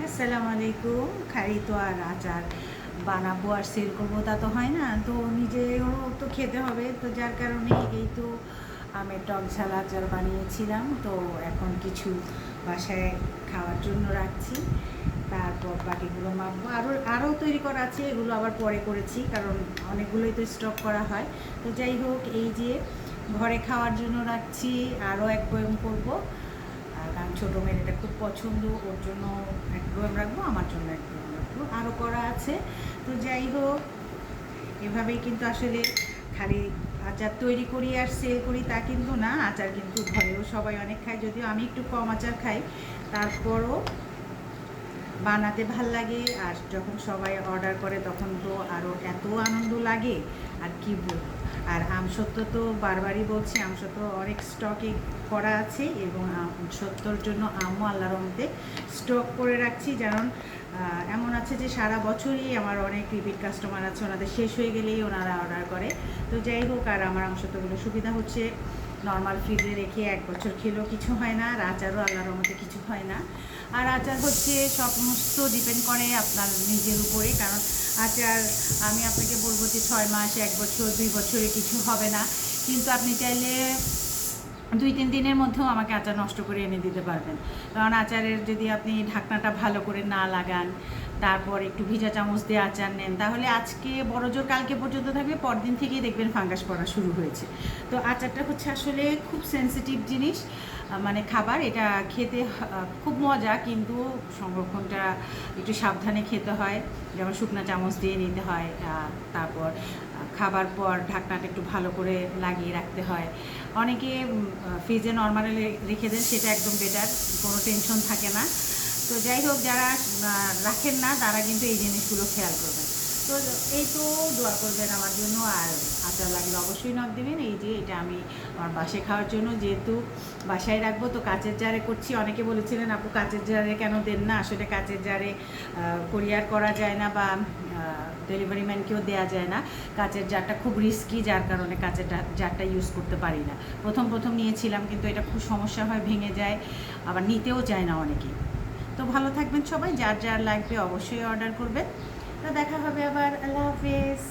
আসসালামু আলাইকুম। খাই তো আর আচার বানাবো আর সেল করবো তা তো হয় না, তো নিজেও তো খেতে হবে, তো যার কারণে এই তো আমের টক ঝাল আচার বানিয়েছিলাম। তো এখন কিছু বাসায় খাওয়ার জন্য রাখছি, তারপর বাকিগুলো মাখবো। আরও তৈরি করা আছে, এগুলো আবার পরে করেছি কারণ অনেকগুলোই তো স্টক করা হয়। তো যাই হোক, এই যে ঘরে খাওয়ার জন্য রাখছি, আরও এক বয়ম করবো। কারণ ছোটো মেয়ের এটা খুব পছন্দ, ওর জন্য এক বয়ম রাখবো, আমার জন্য এক বয়ম রাখবো, আরও করা আছে। তো যাই হোক, এভাবেই কিন্তু আসলে খালি আচার তৈরি করি আর সেল করি তা কিন্তু না, আচার কিন্তু ঘরেও সবাই অনেক খায়, যদিও আমি একটু কম আচার খাই, তারপরও বানাতে ভাল লাগে। আর যখন সবাই অর্ডার করে তখন তো আরও এত আনন্দ লাগে, আর কি বলবো। আর আমসত্ত্ব তো বারবারই বলছি, আমসত্ত্ব অনেক স্টকে করা আছে, এবং আমসত্ত্বর জন্য আমও আল্লাহর রহমতে স্টক করে রাখছি। কারণ এমন আছে যে সারা বছরই আমার অনেক রিপিট কাস্টমার আছে, ওনাদের শেষ হয়ে গেলেই ওনারা অর্ডার করে। তো যাই হোক, আর আমার আমসত্ত্বগুলো সুবিধা হচ্ছে নর্মাল ফ্রিজে রেখে 1 বছর খেলেও কিছু হয় না, আর আচারও আল্লাহর রহমতে কিছু হয় না। আর আচার হচ্ছে সমস্ত ডিপেন্ড করে আপনার নিজের উপরে, কারণ আচার আমি আপনাকে বলবো যে 6 মাস, 1 বছর, 2 বছরে কিছু হবে না, কিন্তু আপনি চাইলে 2-3 দিনের মধ্যেও আমাকে আচার নষ্ট করে এনে দিতে পারবেন। কারণ আচারের যদি আপনি ঢাকনাটা ভালো করে না লাগান, তারপর একটু ভিজা চামচ দিয়ে আচার নেন, তাহলে আজকে বড়জোর কালকে পর্যন্ত থাকবে, পরদিন থেকেই দেখবেন ফাঙ্গাস পড়া শুরু হয়েছে। তো আচারটা হচ্ছে আসলে খুব সেন্সিটিভ জিনিস, মানে খাবার, এটা খেতে খুব মজা, কিন্তু সংরক্ষণটা একটু সাবধানে খেতে হয়। যেমন শুকনো চামচ দিয়ে নিতে হয়, তারপর খাবার পর ঢাকনাটা একটু ভালো করে লাগিয়ে রাখতে হয়। অনেকে ফ্রিজে নর্মালি রেখে দেন, সেটা একদম বেটার, কোনো টেনশন থাকে না। তো যাই হোক, যারা রাখেন না তারা কিন্তু এই জিনিসগুলো খেয়াল করবেন। তো এই তো দোয়া করবেন আমার জন্য, আর আচার লাগলে অবশ্যই নক দেবেন। এই যে এটা আমি আমার বাসায় খাওয়ার জন্য যেহেতু বাসায় রাখবো, তো কাচের জারে করছি। অনেকে বলেছিলেন আপু কাচের জারে কেন দেন না, আসলে কাচের জারে কোরিয়ার করা যায় না, বা ডেলিভারি ম্যানকেও দেওয়া যায় না। কাচের জারটা খুব রিস্কি, যার কারণে কাচের জারটা ইউজ করতে পারি না। প্রথম নিয়েছিলাম, কিন্তু এটা খুব সমস্যা হয়, ভেঙে যায়, আবার নিতেও চায় না অনেকেই। তো ভালো থাকবেন সবাই, যার যার লাগবে অবশ্যই অর্ডার করবেন। তো দেখা হবে আবার, আল্লাহ হাফেজ।